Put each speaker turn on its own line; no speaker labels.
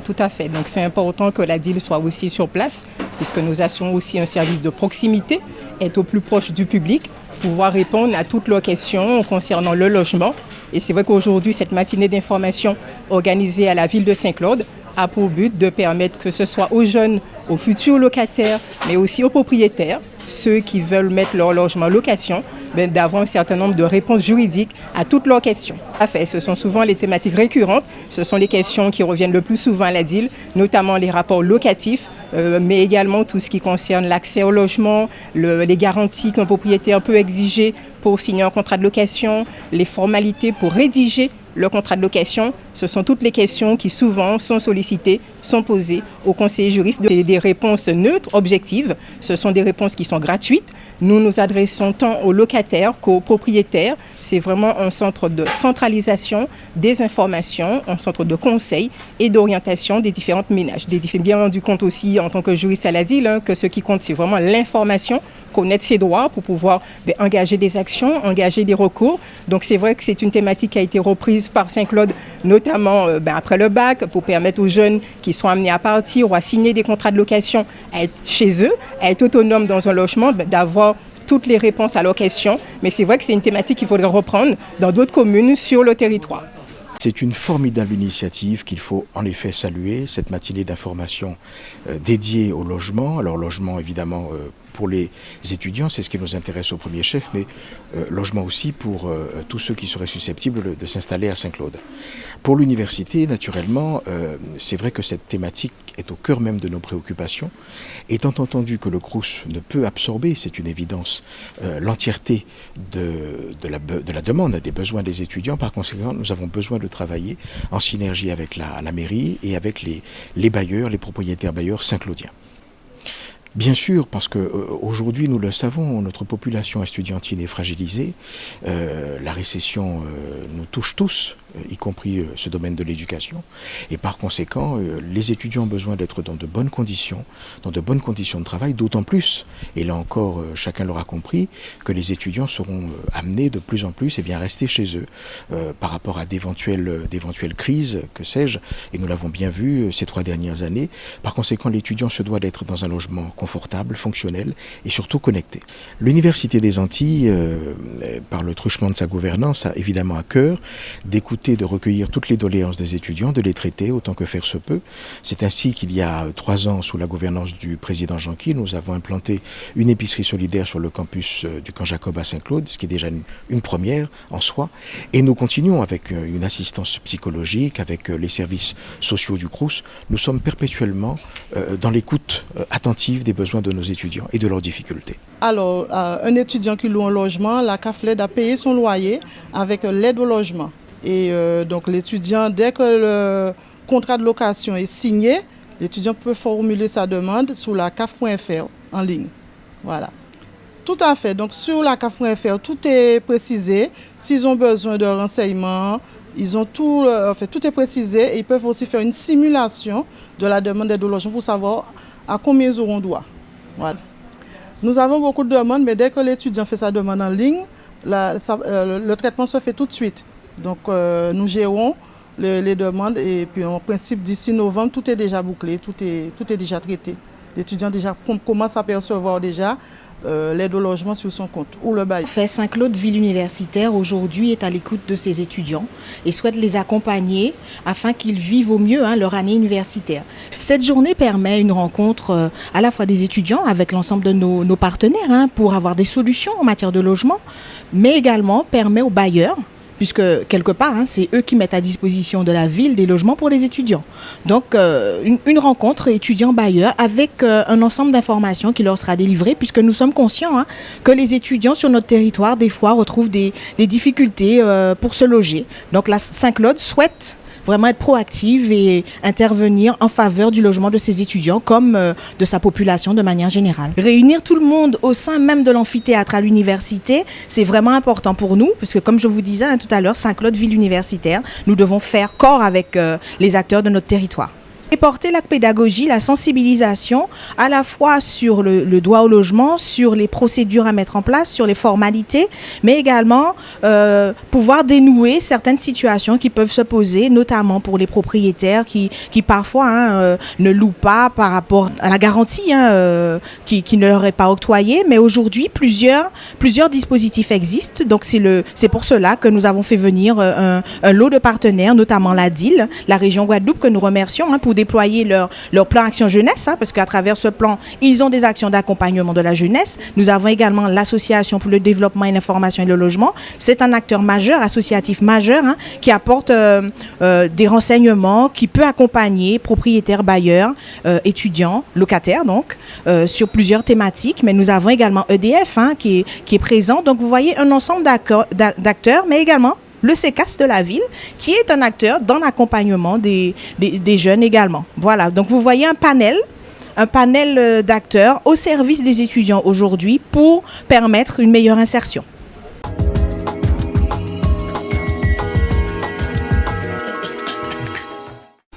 tout à fait. Donc c'est important que la DIL soit aussi sur place, puisque nous assurons aussi un service de proximité, être au plus proche du public, pouvoir répondre à toutes leurs questions concernant le logement. Et c'est vrai qu'aujourd'hui, cette matinée d'information organisée à la ville de Saint-Claude a pour but de permettre que ce soit aux jeunes, aux futurs locataires, mais aussi aux propriétaires, ceux qui veulent mettre leur logement en location, d'avoir un certain nombre de réponses juridiques à toutes leurs questions. Ce sont souvent les thématiques récurrentes, ce sont les questions qui reviennent le plus souvent à la DIL, notamment les rapports locatifs, mais également tout ce qui concerne l'accès au logement, les garanties qu'un propriétaire peut exiger pour signer un contrat de location, les formalités pour rédiger le contrat de location. Ce sont toutes les questions qui souvent sont sollicitées, sont posées aux conseillers juristes. Des réponses neutres, objectives. Ce sont des réponses qui sont gratuites. Nous nous adressons tant aux locataires qu'aux propriétaires. C'est vraiment un centre de centralisation des informations, un centre de conseil et d'orientation des différentes ménages. J'ai bien rendu compte aussi en tant que juriste à la DIL que ce qui compte, c'est vraiment l'information, connaître ses droits pour pouvoir engager des actions, engager des recours. Donc c'est vrai que c'est une thématique qui a été reprise par Saint-Claude, notamment après le bac, pour permettre aux jeunes qui sont amenés à partir ou à signer des contrats de location à être chez eux, à être autonomes dans un logement, d'avoir toutes les réponses à leurs questions. Mais c'est vrai que c'est une thématique qu'il faudrait reprendre dans d'autres communes sur le territoire.
C'est une formidable initiative qu'il faut en effet saluer, cette matinée d'information dédiée au logement. Alors logement évidemment pour les étudiants, c'est ce qui nous intéresse au premier chef, mais logement aussi pour tous ceux qui seraient susceptibles de s'installer à Saint-Claude. Pour l'université, naturellement, c'est vrai que cette thématique est au cœur même de nos préoccupations. Étant entendu que le Crous ne peut absorber, c'est une évidence, l'entièreté de la demande, des besoins des étudiants, par conséquent, nous avons besoin de travailler en synergie avec la mairie et avec les bailleurs, les propriétaires bailleurs saint-claudiens. Bien sûr, parce qu'aujourd'hui, nous le savons, notre population estudiantine est fragilisée. La récession nous touche tous, y compris ce domaine de l'éducation. Et par conséquent, les étudiants ont besoin d'être dans de bonnes conditions de travail, d'autant plus, et là encore, chacun l'aura compris, que les étudiants seront amenés de plus en plus à rester chez eux par rapport à d'éventuelles crises, que sais-je, et nous l'avons bien vu ces 3 dernières années. Par conséquent, l'étudiant se doit d'être dans un logement confortable, fonctionnel et surtout connecté. L'Université des Antilles, par le truchement de sa gouvernance, a évidemment à cœur d'écouter, de recueillir toutes les doléances des étudiants, de les traiter autant que faire se peut. C'est ainsi qu'il y a 3 ans, sous la gouvernance du président Jean-Guy, nous avons implanté une épicerie solidaire sur le campus du Camp Jacob à Saint-Claude, ce qui est déjà une première en soi. Et nous continuons avec une assistance psychologique, avec les services sociaux du Crous. Nous sommes perpétuellement dans l'écoute attentive des besoins de nos étudiants et de leurs difficultés.
Alors, un étudiant qui loue un logement, la CAFLED a payé son loyer avec l'aide au logement. Et donc l'étudiant, dès que le contrat de location est signé, l'étudiant peut formuler sa demande sur la CAF.fr en ligne. Voilà. Tout à fait. Donc sur la CAF.fr, tout est précisé. S'ils ont besoin de renseignements, ils ont tout est précisé. Et ils peuvent aussi faire une simulation de la demande d'aide au logement pour savoir à combien ils auront droit. Voilà. Nous avons beaucoup de demandes, mais dès que l'étudiant fait sa demande en ligne, le traitement se fait tout de suite. Donc nous gérons les demandes et puis en principe d'ici novembre, tout est déjà bouclé, tout est déjà traité. L'étudiant déjà commence à percevoir déjà l'aide au logement sur son compte ou le bail.
Saint-Claude, ville universitaire, aujourd'hui est à l'écoute de ses étudiants et souhaite les accompagner afin qu'ils vivent au mieux leur année universitaire. Cette journée permet une rencontre à la fois des étudiants avec l'ensemble de nos partenaires pour avoir des solutions en matière de logement, mais également permet aux bailleurs, puisque quelque part, c'est eux qui mettent à disposition de la ville des logements pour les étudiants. Donc, une rencontre étudiants-bailleurs avec un ensemble d'informations qui leur sera délivrée, puisque nous sommes conscients que les étudiants sur notre territoire, des fois, retrouvent des difficultés pour se loger. Donc, la Saint-Claude souhaite vraiment être proactive et intervenir en faveur du logement de ses étudiants comme de sa population de manière générale. Réunir tout le monde au sein même de l'amphithéâtre à l'université, c'est vraiment important pour nous, parce que comme je vous disais tout à l'heure, Saint-Claude, ville universitaire, nous devons faire corps avec les acteurs de notre territoire. porter la pédagogie, la sensibilisation, à la fois sur le droit au logement, sur les procédures à mettre en place, sur les formalités, mais également pouvoir dénouer certaines situations qui peuvent se poser, notamment pour les propriétaires qui parfois ne louent pas par rapport à la garantie qui ne leur est pas octroyée. Mais aujourd'hui, plusieurs dispositifs existent. Donc c'est pour cela que nous avons fait venir un lot de partenaires, notamment la DIL, la région Guadeloupe, que nous remercions pour déployer leur plan Action Jeunesse, parce qu'à travers ce plan, ils ont des actions d'accompagnement de la jeunesse. Nous avons également l'Association pour le développement et l'information et le logement. C'est un acteur majeur, associatif majeur, qui apporte des renseignements, qui peut accompagner propriétaires, bailleurs, étudiants, locataires, donc, sur plusieurs thématiques. Mais nous avons également EDF qui est présent. Donc, vous voyez un ensemble d'acteurs, mais également le CECAS de la ville, qui est un acteur dans l'accompagnement des jeunes également. Voilà, donc vous voyez un panel d'acteurs au service des étudiants aujourd'hui pour permettre une meilleure insertion.